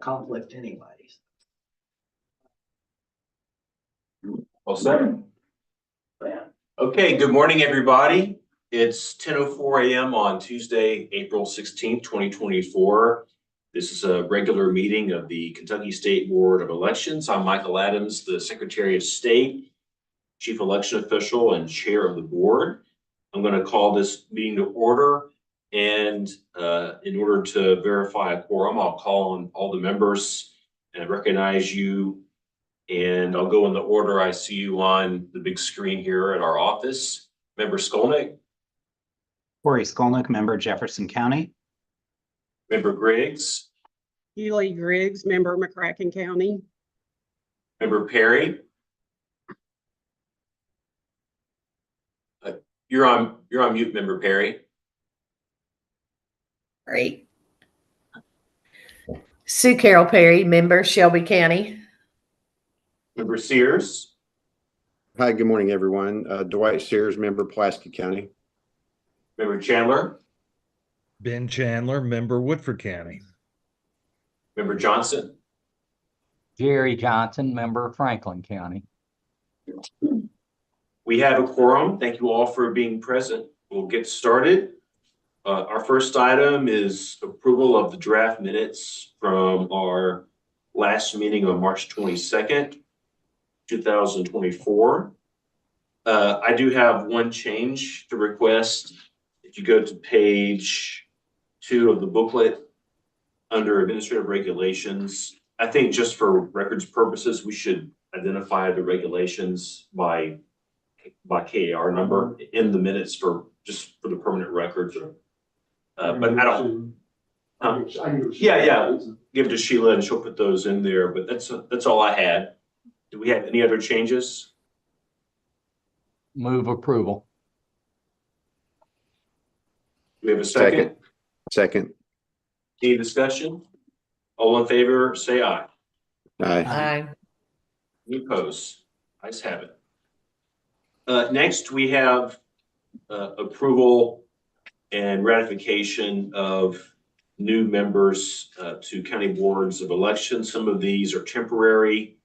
conflict anyways. All set? Yeah. Okay, good morning, everybody. It's 10:04 a.m. on Tuesday, April 16th, 2024. This is a regular meeting of the Kentucky State Board of Elections. I'm Michael Adams, the Secretary of State, Chief Election Official, and Chair of the Board. I'm going to call this meeting to order, and in order to verify a quorum, I'll call on all the members and recognize you. And I'll go in the order I see you on the big screen here at our office. Member Skolnick. Corey Skolnick, member Jefferson County. Member Griggs. Ely Griggs, member McCracken County. Member Perry. You're on mute, Member Perry. Great. Sue Carol Perry, member Shelby County. Member Sears. Hi, good morning, everyone. Dwight Sears, member Pulaski County. Member Chandler. Ben Chandler, member Woodford County. Member Johnson. Jerry Johnson, member Franklin County. We have a quorum. Thank you all for being present. We'll get started. Our first item is approval of the draft minutes from our last meeting on March 22nd, 2024. I do have one change to request. If you go to page 2 of the booklet under administrative regulations, I think just for records purposes, we should identify the regulations by KAR number in the minutes for the permanent records. But I don't. Yeah. Give it to Sheila and she'll put those in there. But that's all I had. Do we have any other changes? Move approval. Do we have a second? Second. Any discussion? All in favor, say aye. Aye. Aye. Any opposed? Ayes have it. Next, we have approval and ratification of new members to county boards of elections. Some of these are temporary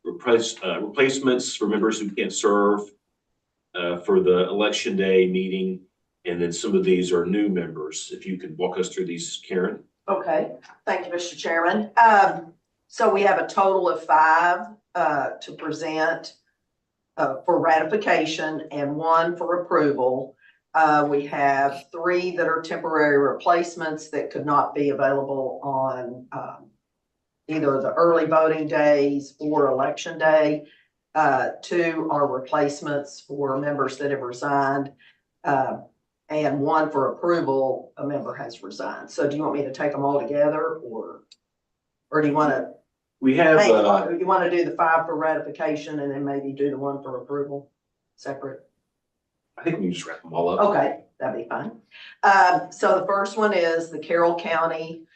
replacements for members who can't serve for the election day meeting. And then some of these are new members. If you could walk us through these, Karen. Okay, thank you, Mr. Chairman. So we have a total of 5 to present for ratification and 1 for approval. We have 3 that are temporary replacements that could not be available on either the early voting days or election day. 2 are replacements for members that have resigned, and 1 for approval, a member has resigned. So do you want me to take them all together, or do you want to? We have. You want to do the 5 for ratification and then maybe do the 1 for approval separate? I think we can just wrap them all up. Okay, that'd be fine. So the first one is the Carroll County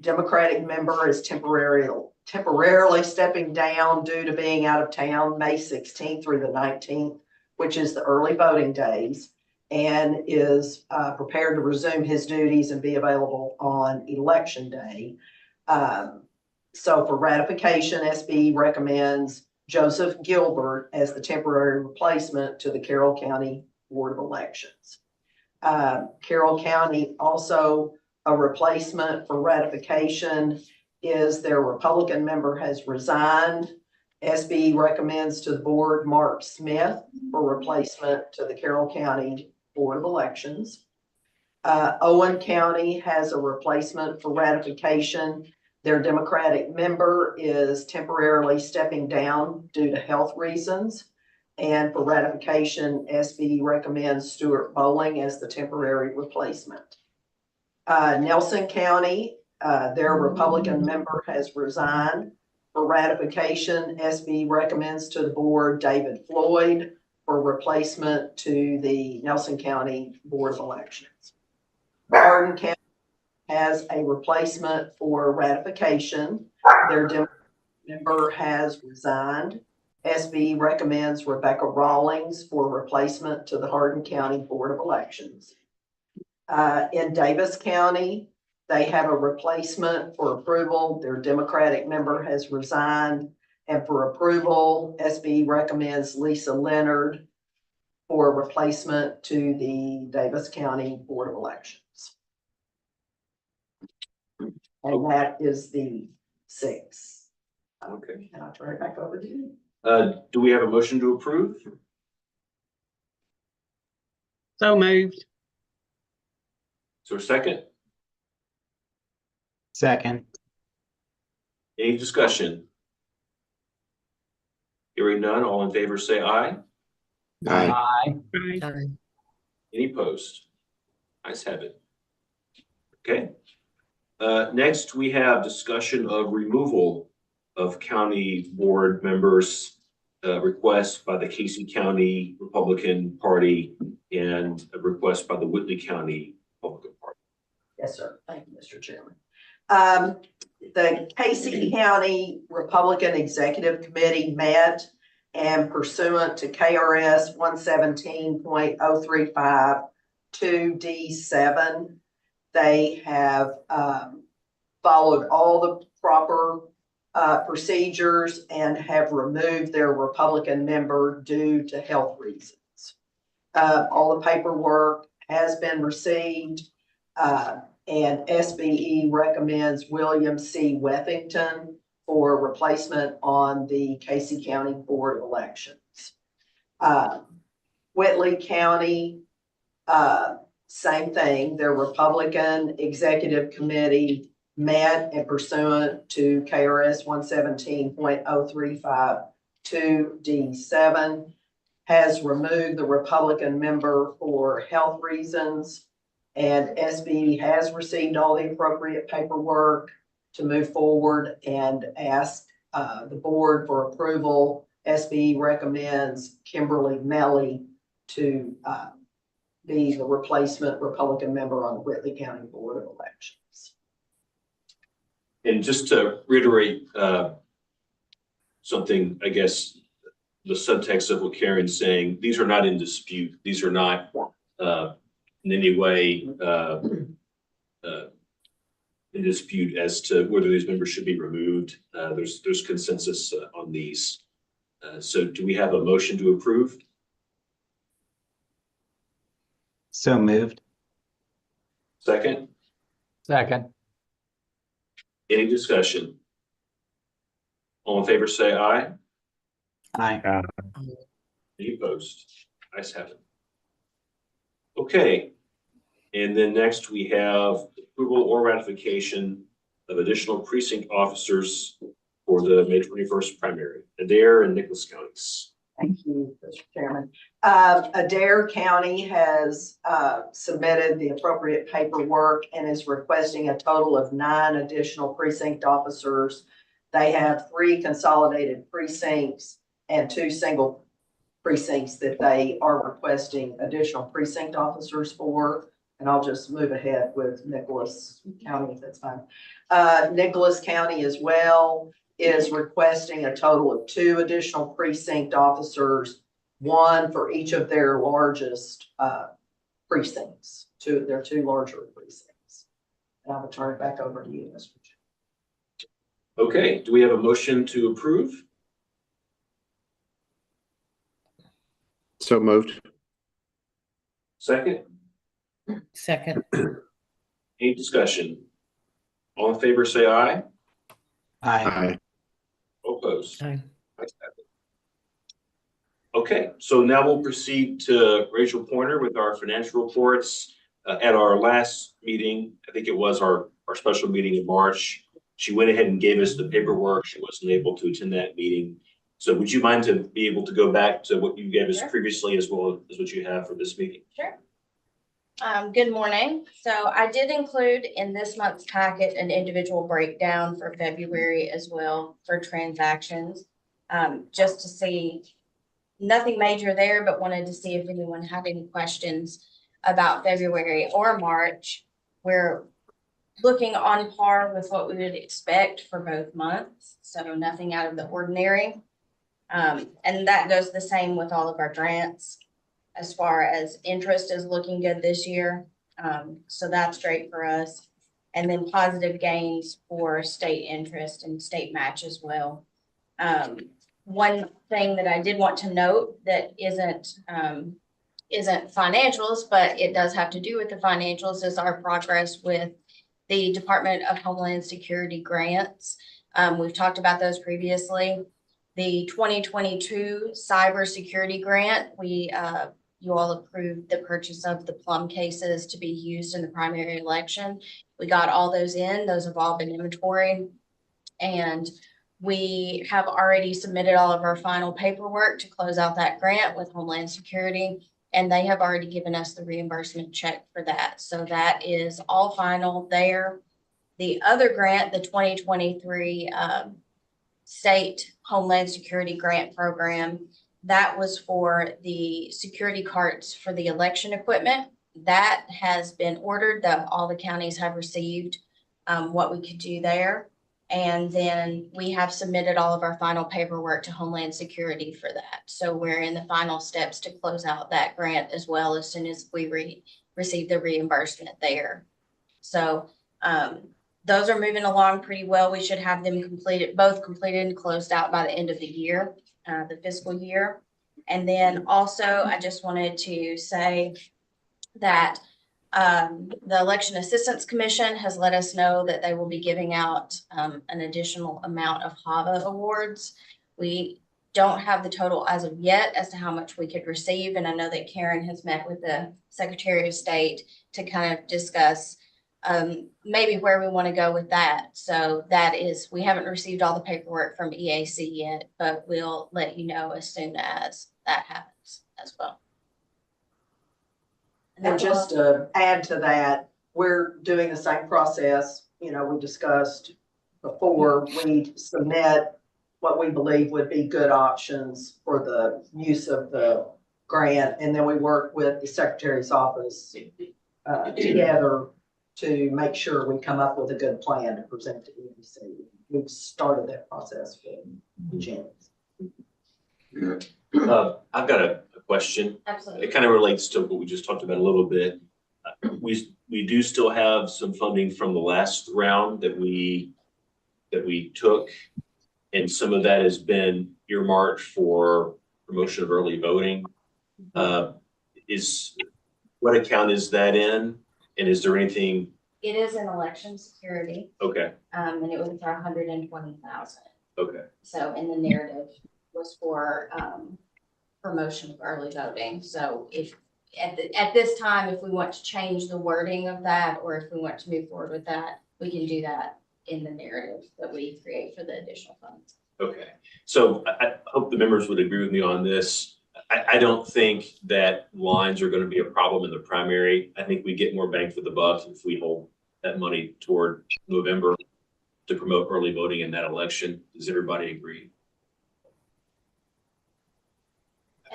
Democratic member is temporarily stepping down due to being out of town May 16th through the 19th, which is the early voting days, and is prepared to resume his duties and be available on election day. So for ratification, SBE recommends Joseph Gilbert as the temporary replacement to the Carroll County Board of Elections. Carroll County also a replacement for ratification is their Republican member has resigned. SBE recommends to the board Mark Smith for replacement to the Carroll County Board of Elections. Owen County has a replacement for ratification. Their Democratic member is temporarily stepping down due to health reasons. And for ratification, SBE recommends Stuart Bowling as the temporary replacement. Nelson County, their Republican member has resigned. For ratification, SBE recommends to the board David Floyd for replacement to the Nelson County Board of Elections. Hardin County has a replacement for ratification. Their Democratic member has resigned. SBE recommends Rebecca Rawlings for replacement to the Hardin County Board of Elections. In Davis County, They have a replacement for approval. Their Democratic member has resigned. And for approval, SBE recommends Lisa Leonard for replacement to the Davis County Board of Elections. And that is the 6th. Okay. And I'll turn it back over to you. Do we have a motion to approve? So moved. Is there a second? Second. Any discussion? Hearing none, all in favor say aye. Aye. Aye. Aye. Any opposed? Ayes have it. Okay. Next, we have discussion of removal of county board members, request by the Casey County Republican Party and a request by the Whitley County Republican Party. Yes, sir. Thank you, Mr. Chairman. The Casey County Republican Executive Committee met and pursuant to KRS 117.035 2D7, they have followed all the proper procedures and have removed their Republican member due to health reasons. All the paperwork has been received. And SBE recommends William C. Wethington for replacement on the Casey County Board of Elections. Whitley County, same thing. Their Republican Executive Committee met and pursuant to KRS 117.035 2D7 has removed the Republican member for health reasons. And SBE has received all the appropriate paperwork to move forward and ask the board for approval. SBE recommends Kimberly Melly to be the replacement Republican member on the Whitley County Board of Elections. And just to reiterate something, I guess, the subtext of what Karen's saying, these are not in dispute. These are not in any way in dispute as to whether these members should be removed. There's consensus on these. So do we have a motion to approve? So moved. Second? Second. Any discussion? All in favor say aye. Aye. Any opposed? Ayes have it. Okay. And then next we have approval or ratification of additional precinct officers for the May 21st primary, Adair and Nicholas counties. Thank you, Mr. Chairman. Adair County has submitted the appropriate paperwork and is requesting a total of 9 additional precinct officers. They have 3 consolidated precincts and 2 single precincts that they are requesting additional precinct officers for. And I'll just move ahead with Nicholas County if that's fine. Nicholas County as well is requesting a total of 2 additional precinct officers, 1 for each of their largest precincts, their 2 larger precincts. And I will turn it back over to you, Mr. Chair. Okay, do we have a motion to approve? So moved. Second? Second. Any discussion? All in favor say aye. Aye. Aye. Opposed? Aye. Ayes have it. Okay, so now we'll proceed to Rachel Pointer with our financial reports. At our last meeting, I think it was our special meeting in March, she went ahead and gave us the paperwork. She wasn't able to attend that meeting. So would you mind to be able to go back to what you gave us Sure. previously as well as what you have for this meeting? Sure. Good morning. So I did include in this month's packet an individual breakdown for February as well for transactions. Just to see, nothing major there, but wanted to see if anyone had any questions about February or March. We're looking on par with what we would expect for both months, so nothing out of the ordinary. And that goes the same with all of our grants. As far as interest is looking good this year. So that's great for us. and then positive gains for state interest and state match as well. One thing that I did want to note that isn't financials, but it does have to do with the financials, is our progress with the Department of Homeland Security grants. We've talked about those previously. The 2022 cybersecurity grant, you all approved the purchase of the plum cases to be used in the primary election. We got all those in. Those have all been inventoried. And we have already submitted all of our final paperwork to close out that grant with Homeland Security, and they have already given us the reimbursement check for that. So that is all final there. The other grant, the 2023 State Homeland Security Grant Program, that was for the security carts for the election equipment. That has been ordered, that all the counties have received what we could do there. And then we have submitted all of our final paperwork to Homeland Security for that. So we're in the final steps to close out that grant as well as soon as we receive the reimbursement there. So those are moving along pretty well. We should have them both completed and closed out by the end of the year, the fiscal year. And then also, I just wanted to say that the Election Assistance Commission has let us know that they will be giving out an additional amount of HAVA awards. We don't have the total as of yet as to how much we could receive. And I know that Karen has met with the Secretary of State to kind of discuss maybe where we want to go with that. So that is, we haven't received all the paperwork from EAC yet, but we'll let you know as soon as that happens as well. And just to add to that, we're doing the same process, we discussed before. We submit what we believe would be good options for the use of the grant, and then we work with the Secretary's office together to make sure we come up with a good plan to present to EDC. We've started that process with Jennings. I've got a question. Absolutely. It kind of relates to what we just talked about a little bit. We do still have some funding from the last round that we took, and some of that has been earmarked for promotion of early voting. What account is that in? And is there anything? It is in election security. Okay. And it was for 120,000. Okay. So in the narrative was for promotion of early voting. So if at this time, if we want to change the wording of that, or if we want to move forward with that, we can do that in the narrative that we create for the additional funds. Okay. So I hope the members would agree with me on this. I don't think that lines are going to be a problem in the primary. I think we get more bang for the buck if we hold that money toward November to promote early voting in that election. Does everybody agree?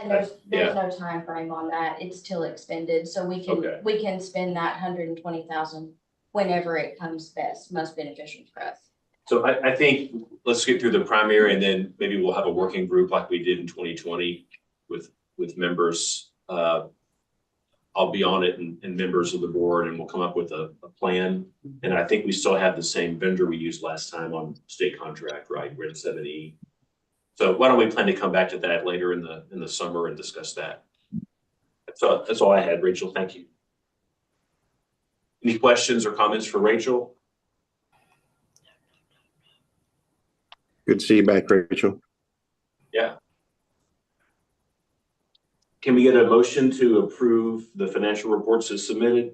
And there's no time frame on that. It's till expended. So we can spend that 120,000 whenever it comes most beneficial for us. So I think let's get through the primary, and then maybe we'll have a working group like we did in 2020 with members. I'll be on it and members of the board, and we'll come up with a plan. And I think we still have the same vendor we used last time on state contract, right? We're in 7E. So why don't we plan to come back to that later in the summer and discuss that? So that's all I had, Rachel. Thank you. Any questions or comments for Rachel? Good to see you back, Rachel. Yeah. Can we get a motion to approve the financial reports as submitted?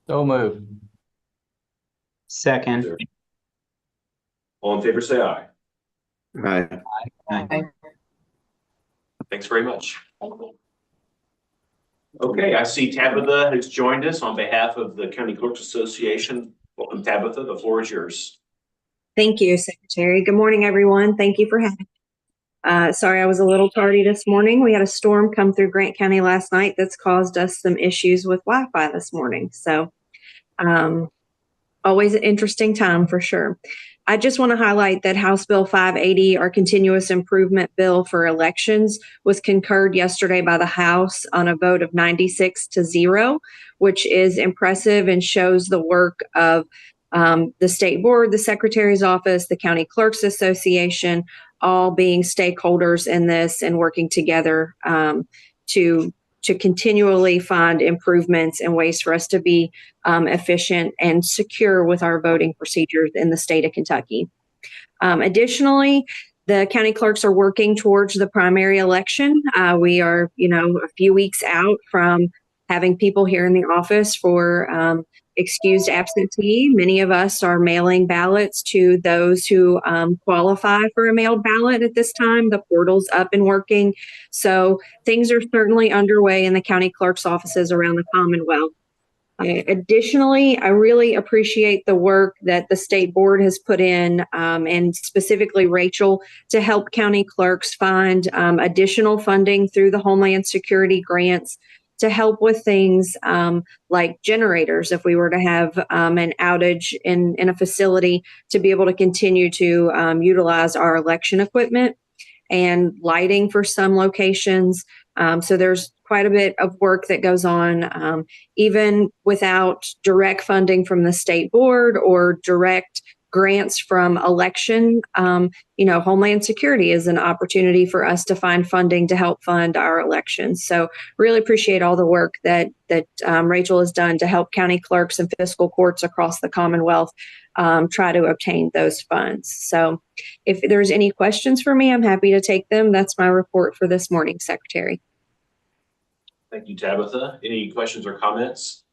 So moved. Second. All in favor, say aye. Aye. Thanks very much. Thank you. Okay, I see Tabitha has joined us on behalf of the County Clerks Association. Welcome, Tabitha. The floor is yours. Thank you, Secretary. Good morning, everyone. Thank you for having me. Sorry, I was a little tardy this morning. We had a storm come through Grant County last night that's caused us some issues with Wi-Fi this morning. So on Always an interesting time for sure. I just want to highlight that House Bill 580, our continuous improvement bill for elections, was concurred yesterday by the House on a vote of 96-0, which is impressive and shows the work of the State Board, the Secretary's Office, the County Clerks Association, all being stakeholders in this and working together to continually find improvements and ways for us to be efficient and secure with our voting procedures in the state of Kentucky. Additionally, the county clerks are working towards the primary election. We are, a few weeks out from having people here in the office for excused absentee. Many of us are mailing ballots to those who qualify for a mailed ballot at this time. The portal's up and working. So things are certainly underway in the county clerk's offices around the Commonwealth. Additionally, I really appreciate the work that the state board has put in, and specifically Rachel, to help county clerks find additional funding through the Homeland Security grants to help with things like generators if we were to have an outage in a facility, to be able to continue to utilize our election equipment, and lighting for some locations. So there's quite a bit of work that goes on, even without direct funding from the state board or direct grants from election. Homeland Security is an opportunity for us to find funding to help fund our elections. So really appreciate all the work that Rachel has done to help county clerks and fiscal courts across the Commonwealth try to obtain those funds. So if there's any questions for me, I'm happy to take them. That's my report for this morning, Secretary. Thank you, Tabitha. Any questions or comments?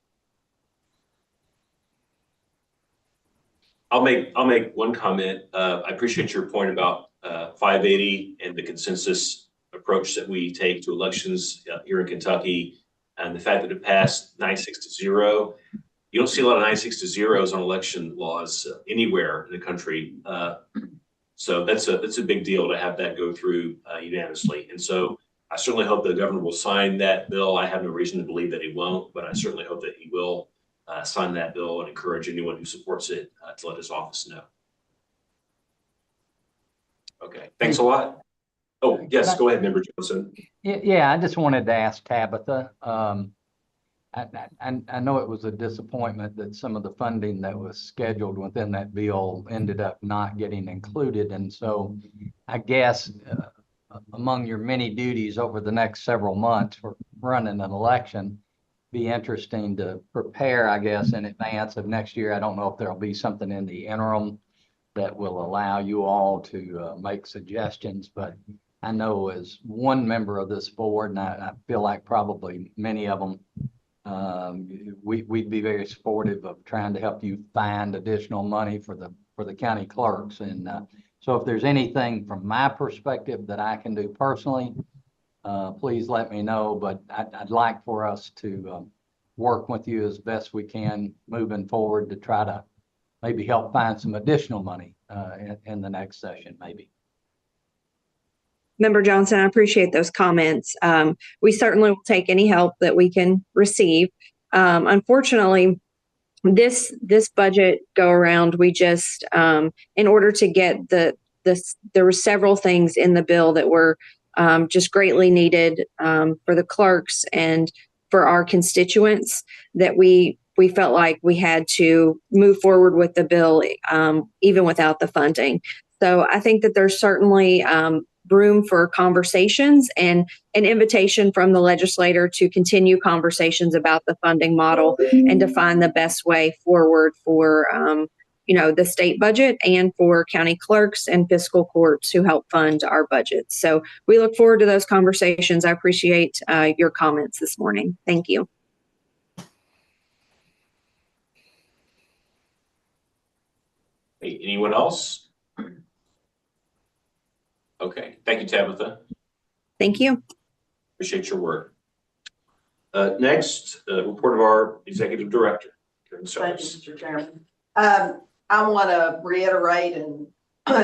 I'll make one comment. I appreciate your point about 580 and the consensus approach that we take to elections here in Kentucky, and the fact that it passed 96-0. You don't see a lot of 96-0s on election laws anywhere in the country. So that's a big deal to have that go through unanimously. And so I certainly hope the governor will sign that bill. I have no reason to believe that he won't, but I certainly hope that he will sign that bill and encourage anyone who supports it to let his office know. Okay, thanks a lot. Oh, yes, go ahead, Member Johnson. Yeah, I just wanted to ask Tabitha. I know it was a disappointment that some of the funding that was scheduled within that bill ended up not getting included. And so I guess among your many duties over the next several months for running an election, be interesting to prepare, I guess, in advance of next year. I don't know if there'll be something in the interim that will allow you all to make suggestions, but I know as one member of this board, and I feel like probably many of them, we'd be very supportive of trying to help you find additional money for the county clerks. And so if there's anything from my perspective that I can do personally, please let me know. But I'd like for us to work with you as best we can moving forward to try to maybe help find some additional money in the next session, maybe. Member Johnson, I appreciate those comments. We certainly will take any help that we can receive. Unfortunately, this budget go around, we just, in order to get there were several things in the bill that were just greatly needed for the clerks and for our constituents, that we felt like we had to move forward with the bill even without the funding. So I think that there's certainly room for conversations and an invitation from the legislator to continue conversations about the funding model and to find the best way forward for the state budget and for county clerks and fiscal courts who help fund our budgets. So we look forward to those conversations. I appreciate your comments this morning. Thank you. Hey, anyone else? Okay, thank you, Tabitha. Thank you. Appreciate your work. Next, report of our executive director. Karen Thank you, Sellers. Mr. Chairman. I want to reiterate and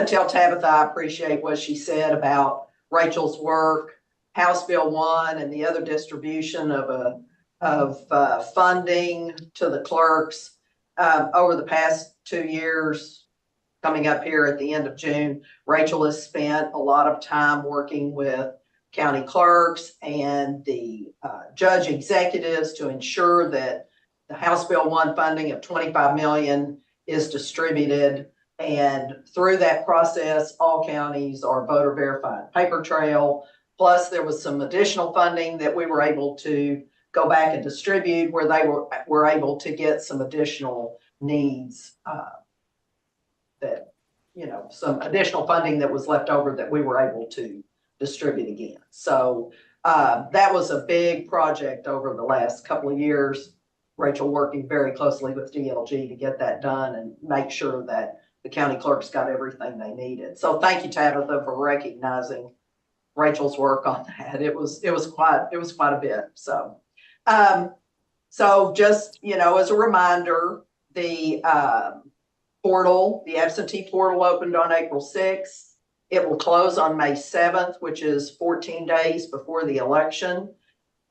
tell Tabitha I appreciate what she said about Rachel's work, House Bill 1, and the other distribution of funding to the clerks. over the past 2 years, coming up here at the end of June, Rachel has spent a lot of time working with county clerks and the judge executives to ensure that the House Bill 1 funding of 25 million is distributed. And through that process, all counties are voter verified paper trail. Plus, there was some additional funding that we were able to go back and distribute where they were able to get some additional needs that, some additional funding that was left over that we were able to distribute again. So that was a big project over the last couple of years. Rachel working very closely with DLG to get that done and make sure that the county clerks got everything they needed. So thank you, Tabitha, for recognizing Rachel's work on that. It was quite a bit. So, so just, as a reminder, the portal, the absentee portal opened on April 6th. It will close on May 7th, which is 14 days before the election.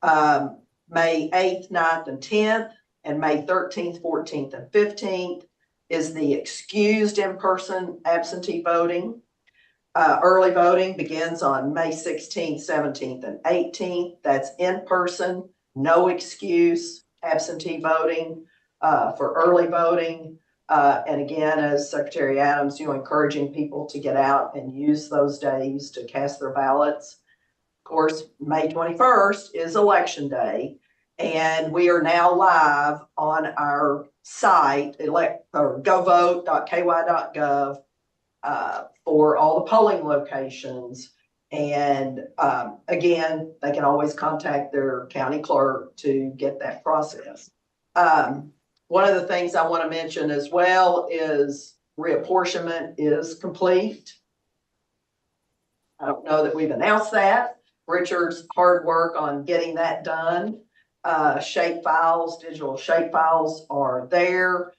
May 8th, 9th, and 10th, and May 13th, 14th, and 15th is the excused in-person absentee voting. Early voting begins on May 16th, 17th, and 18th. That's in person, no excuse absentee voting for early voting. And again, as Secretary Adams, encouraging people to get out and use those days to cast their ballots. Of course, May 21st is Election Day, and we are now live on our site, govote.ky.gov, for all the polling locations. And again, they can always contact their county clerk to get that process. One of the things I want to mention as well is reapportionment is complete. I don't know that we've announced that. Richard's hard work on getting that done. Shape files, digital shape files are there.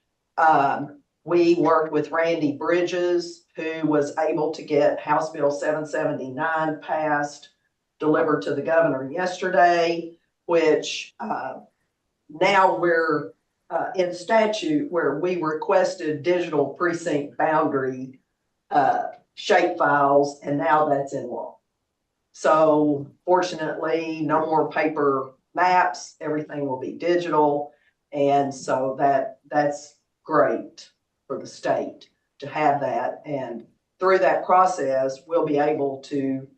We worked with Randy Bridges, who was able to get House Bill 779 passed, delivered to the governor yesterday, which now we're in statute where we requested digital precinct boundary shape files, and now that's in law. So fortunately, no more paper maps, everything will be digital. And so that's great for the state to have that. And through that process, we'll be able to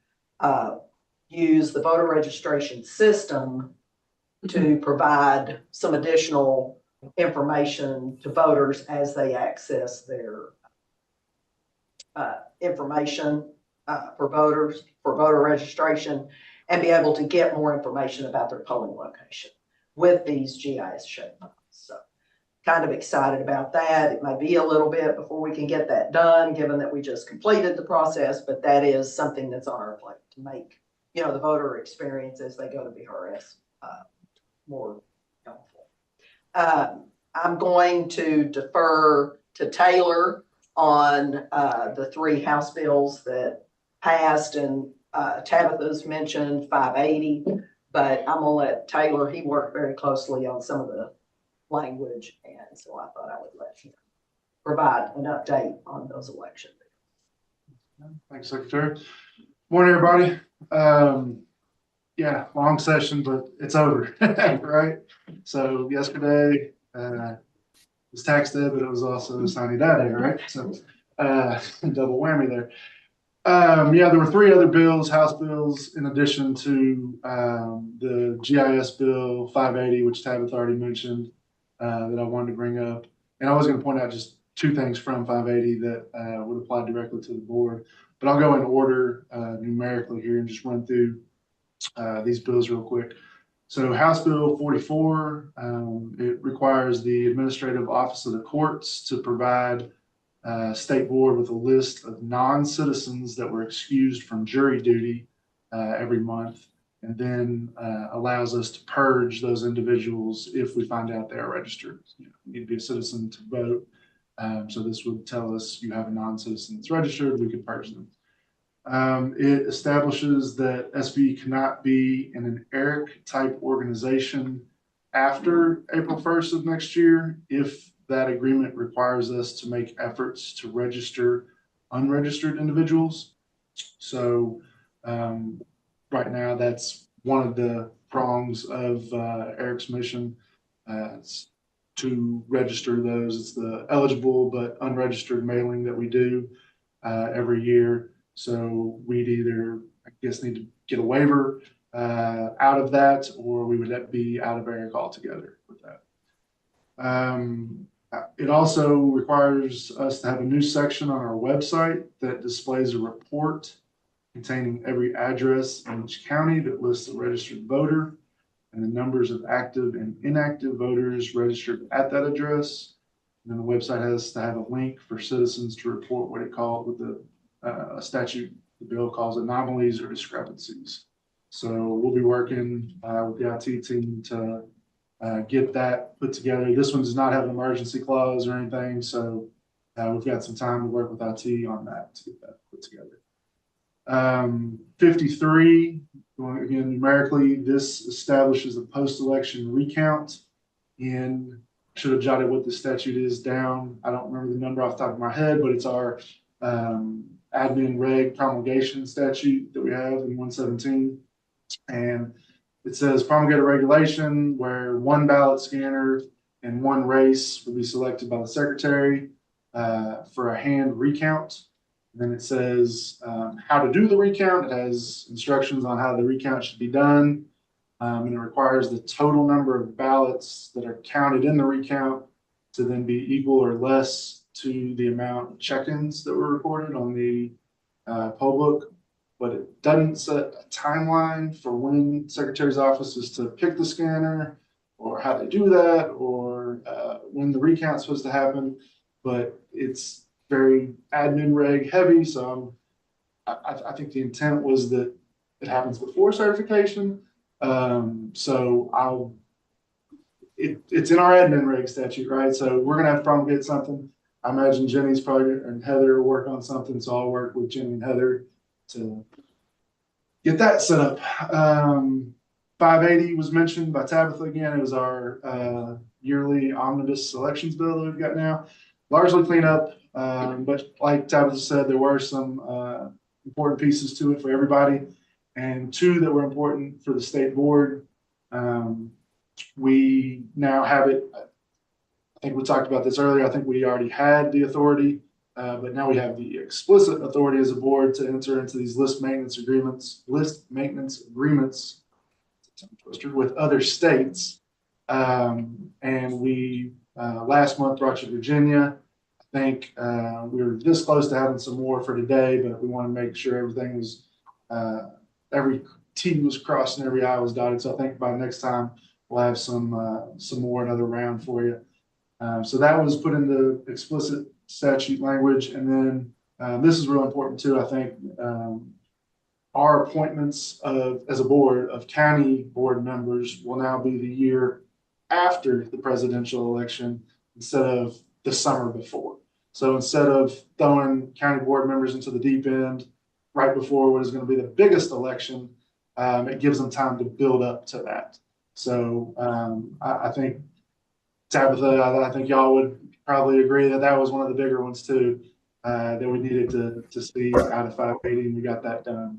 use the voter registration system to provide some additional information to voters as they access their information for voters, for voter registration, and be able to get more information about their polling location with these GIS shape files. So kind of excited about that. It may be a little bit before we can get that done, given that we just completed the process, but that is something that's on our plate to make, the voter experience as they go to VRS more helpful. I'm going to defer to Taylor on the 3 House bills that passed, and Tabitha's mentioned 580, but I'm gonna let Taylor, he worked very closely on some of the language, and so I thought I would let him provide an update on those election bills. Thanks, Secretary. Morning, everybody. Yeah, long session, but it's over, right? So yesterday was tax day, but it was also sunny day, right? So double whammy there. Yeah, there were 3 other bills, House bills, in addition to the GIS bill 580, which Tabitha already mentioned, that I wanted to bring up. And I was going to point out just 2 things from 580 that would apply directly to the board. But I'll go in order numerically here and just run through these bills real quick. So House Bill 44, it requires the Administrative Office of the Courts to provide State Board with a list of non-citizens that were excused from jury duty every month, and then allows us to purge those individuals if we find out they are registered. You need to be a citizen to vote. So this would tell us you have a non-citizen that's registered, we could purge them. It establishes that SBE cannot be in an ERIC type organization after April 1st of next year if that agreement requires us to make efforts to register unregistered individuals. So right now, that's one of the prongs of Eric's mission. It's to register those. It's the eligible but unregistered mailing that we do every year. So we'd either, I guess, need to get a waiver out of that, or we would be out of Eric altogether with that. It also requires us to have a new section on our website that displays a report containing every address in each county that lists the registered voter and the numbers of active and inactive voters registered at that address. And then the website has to have a link for citizens to report what it called with the statute, the bill calls anomalies or discrepancies. So we'll be working with the IT team to get that put together. This one does not have an emergency clause or anything, so we've got some time to work with IT on that to get that put together. 53, again, numerically, this establishes a post-election recount in, should have jotted what the statute is down. I don't remember the number off the top of my head, but it's our admin reg promulgation statute that we have in 117. And it says promulgate a regulation where one ballot scanner and one race will be selected by the secretary for a hand recount. And then it says how to do the recount. It has instructions on how the recount should be done. And it requires the total number of ballots that are counted in the recount to then be equal or less to the amount of check-ins that were recorded on the poll book. But it doesn't set a timeline for when Secretary's office is to pick the scanner or how they do that or when the recount's supposed to happen. But it's very admin reg heavy. So I think the intent was that it happens before certification. So it's in our admin reg statute, right? So we're going to have to promulgate something. I imagine Jenny's probably, and Heather will work on something. So I'll work with Jenny and Heather to get that set up. 580 was mentioned by Tabitha again. It was our yearly omnibus elections bill that we've got now. Largely clean up, but like Tabitha said, there were some important pieces to it for everybody, and two that were important for the state board. We now have it. I think we talked about this earlier. I think we already had the authority, but now we have the explicit authority as a board to enter into these list maintenance agreements with other states. And we last month brought you to Virginia. I think we were this close to having some more for today, but we want to make sure everything was every T was crossed and every I was dotted. So I think by next time we'll have some more another round for you. So that was put into explicit statute language. And then this is real important too. I think our appointments as a board of county board members will now be the year after the presidential election instead of the summer before. So instead of throwing county board members into the deep end right before what is going to be the biggest election, it gives them time to build up to that. So I think Tabitha, I think y'all would probably agree that that was one of the bigger ones too, that we needed to see out of 580, and we got that done.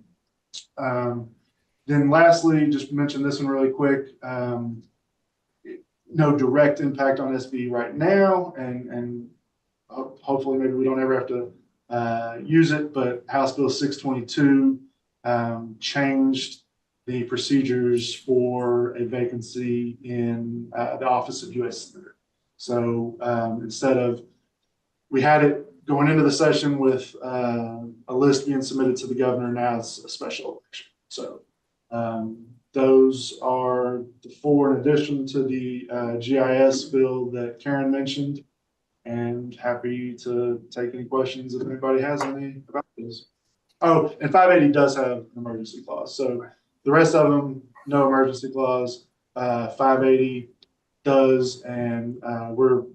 Then lastly, just mention this one really quick. No direct impact on SBE right now, and hopefully maybe we don't ever have to use it, but House Bill 622 changed the procedures for a vacancy in the office of U.S. Senator. So instead of, we had it going into the session with a list being submitted to the governor, now it's a special election. So those are the four in addition to the GIS bill that Karen mentioned, and happy to take any questions if anybody has any about this. Oh, and 580 does have an emergency clause. So the rest of them, no emergency clause. 580 does, and we're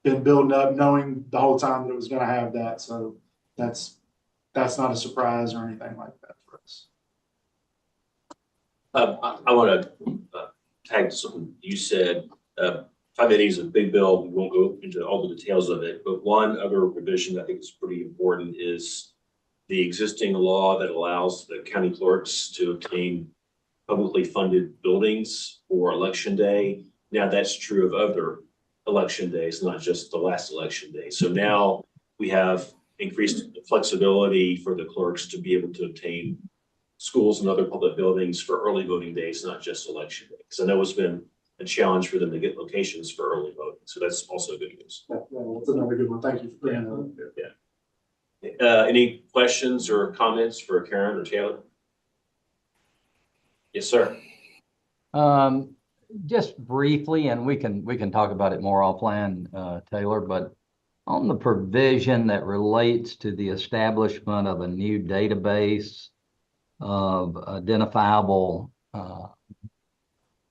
been building up knowing the whole time that it was going to have that. So that's not a surprise or anything like that for us. I want to tag something you said. 580 is a big bill. We won't go into all the details of it, but one other provision I think is pretty important is the existing law that allows the county clerks to obtain publicly funded buildings for election day. Now that's true of other election days, not just the last election day. So now we have increased flexibility for the clerks to be able to obtain schools and other public buildings for early voting days, not just election day. Because I know it's been a challenge for them to get locations for early voting. So that's also good news. Yeah, that's another good one. Thank you for bringing that up. Yeah. Any questions or comments for Karen or Taylor? Yes, sir. Just briefly, and we can talk about it more offline, Taylor, but on the provision that relates to the establishment of a new database of identifiable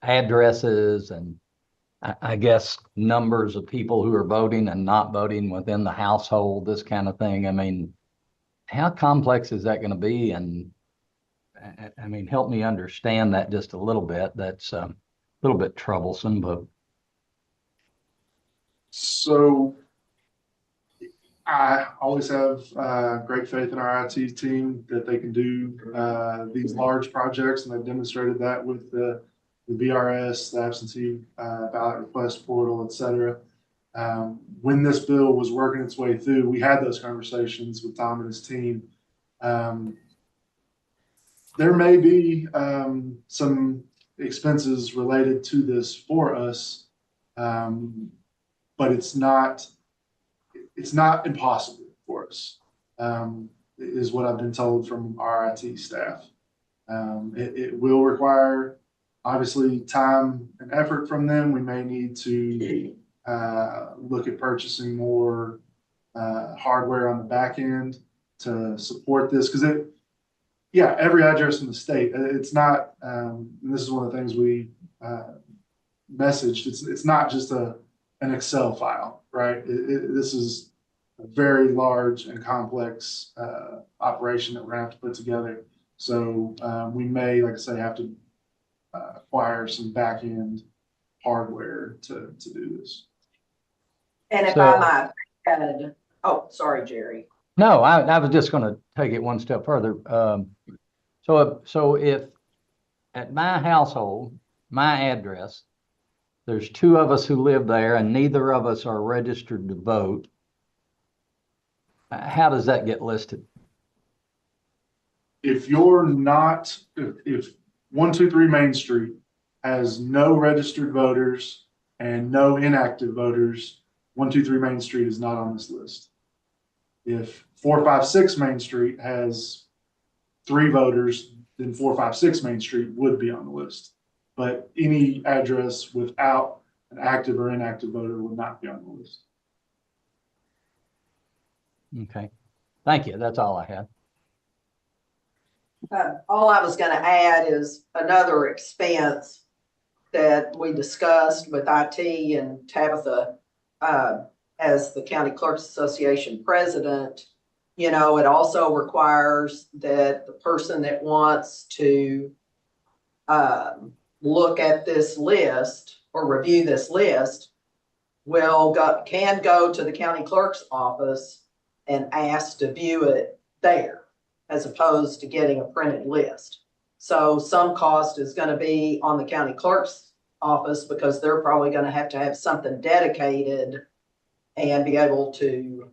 addresses and I guess numbers of people who are voting and not voting within the household, this kind of thing. I mean, how complex is that going to be? And I mean, help me understand that just a little bit. That's a little bit troublesome, but. So I always have great faith in our IT team that they can do these large projects, and they've demonstrated that with the BRS, the absentee ballot request portal, et cetera. When this bill was working its way through, we had those conversations with Tom and his team. There may be some expenses related to this for us, but it's not impossible for us, is what I've been told from our IT staff. It will require, obviously, time and effort from them. We may need to look at purchasing more hardware on the back end to support this, because every address in the state, it's not, and this is one of the things we messaged, it's not just an Excel file, right? This is a very large and complex operation that we're gonna have to put together. So we may, like I say, have to acquire some back end hardware to do this. And if I might add, oh, sorry, Jerry. No, I was just going to take it one step further. So if at my household, my address, there's two of us who live there and neither of us are registered to vote, how does that get listed? If you're not, if 123 Main Street has no registered voters and no inactive voters, 123 Main Street is not on this list. If 456 Main Street has 3 voters, then 456 Main Street would be on the list. But any address without an active or inactive voter would not be on the list. Okay, thank you. That's all I had. All I was going to add is another expense that we discussed with IT and Tabitha as the County Clerks Association president. You know, it also requires that the person that wants to look at this list or review this list can go to the county clerk's office and ask to view it there, as opposed to getting a printed list. So some cost is going to be on the county clerk's office because they're probably going to have something dedicated and be able to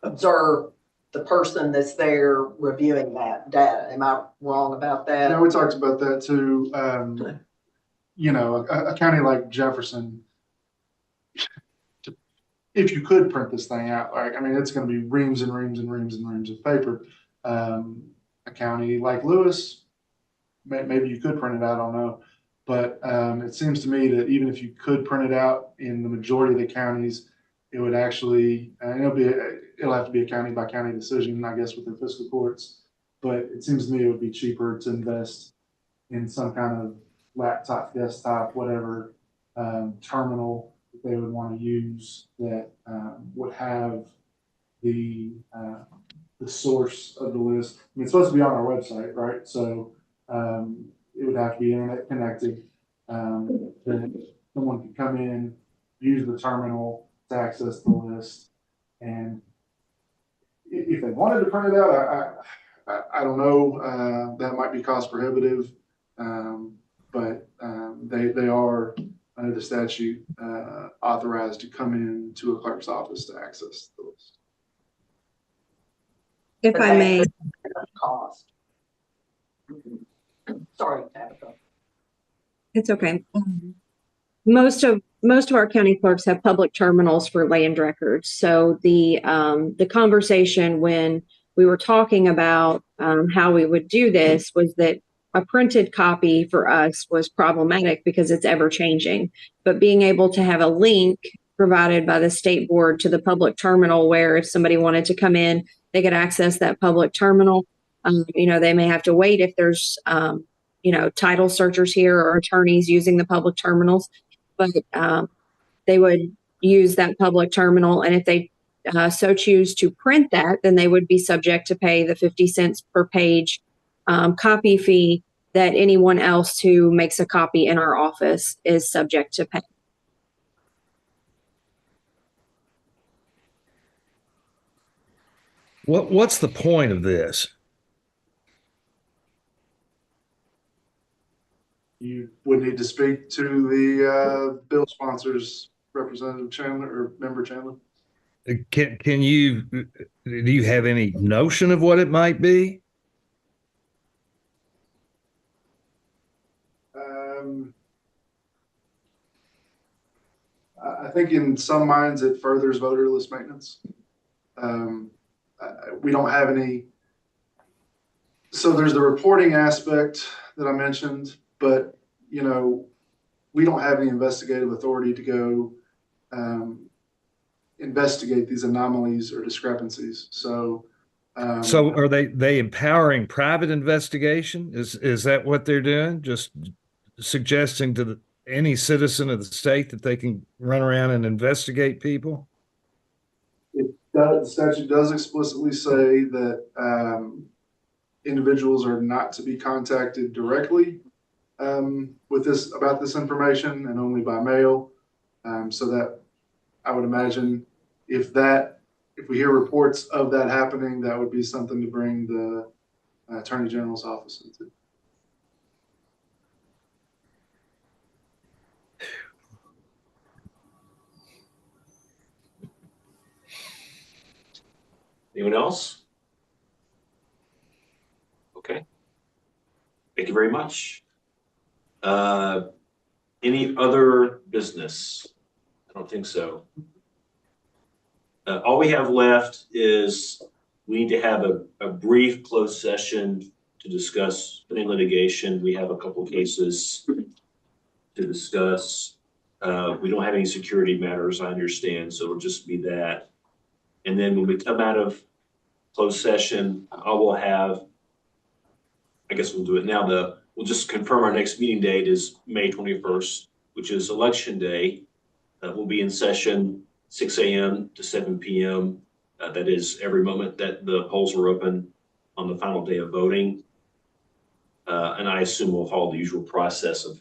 observe the person that's there reviewing that data. Am I wrong about that? Yeah, we talked about that too. You know, a county like Jefferson, if you could print this thing out, like, I mean, it's going to be reams and reams and reams and reams of paper. A county like Lewis, maybe you could print it out, I don't know. But it seems to me that even if you could print it out in the majority of the counties, it would actually, it'll have to be a county by county decision, I guess, with the fiscal courts. But it seems to me it would be cheaper to invest in some kind of laptop, desktop, whatever terminal that they would want to use that would have the source of the list. I mean, it's supposed to be on our website, right? So it would have to be internet connected. someone could come in, use the terminal to access the list. And if they wanted to print it out, I don't know, that might be cost prohibitive. But they are, under the statute, authorized to come in to a clerk's office to access the list. If But I that may, could be a cost. Sorry, Tabitha. it's okay. Most of our county clerks have public terminals for land records. So the conversation when we were talking about how we would do this was that a printed copy for us was problematic because it's ever changing. But being able to have a link provided by the state board to the public terminal where if somebody wanted to come in, they could access that public terminal. They may have to wait if there's title searchers here or attorneys using the public terminals, but they would use that public terminal. And if they so choose to print that, then they would be subject to pay the 50 cents per page copy fee that anyone else who makes a copy in our office is subject to pay. What's the point of this? You would need to speak to the bill sponsors, Representative Chandler or Member Chandler. Do you have any notion of what it might be? I think in some minds it furthers voter list maintenance. We don't have any. So there's the reporting aspect that I mentioned, but we don't have any investigative authority to go investigate these anomalies or discrepancies. So Are they empowering private investigation? Is that what they're doing? Just suggesting to any citizen of the state that they can run around and investigate people? The statute does explicitly say that individuals are not to be contacted directly about this information and only by mail. So that I would imagine if we hear reports of that happening, that would be something to bring the Attorney General's office into. Anyone else? Okay. Thank you very much. Any other business? I don't think so. All we have left is we need to have a brief closed session to discuss any litigation. We have a couple of cases to discuss. We don't have any security matters, I understand, so it'll just be that. And then when we come out of closed session, I guess we'll do it now. We'll just confirm our next meeting date is May 21st, which is Election Day. We'll be in session 6 a.m. to 7 p.m. That is every moment that the polls are open on the final day of voting. And I assume we'll follow the usual process of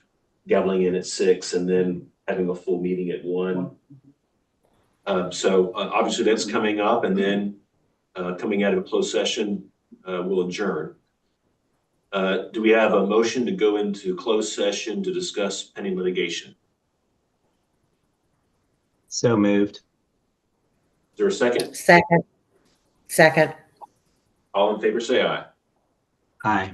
gaveling in at 6 and then having a full meeting at 1. So obviously that's coming up, and then coming out of a closed session, we'll adjourn. Do we have a motion to go into closed session to discuss pending litigation? So moved. Is there a second? Second. All in favor, say aye. Aye.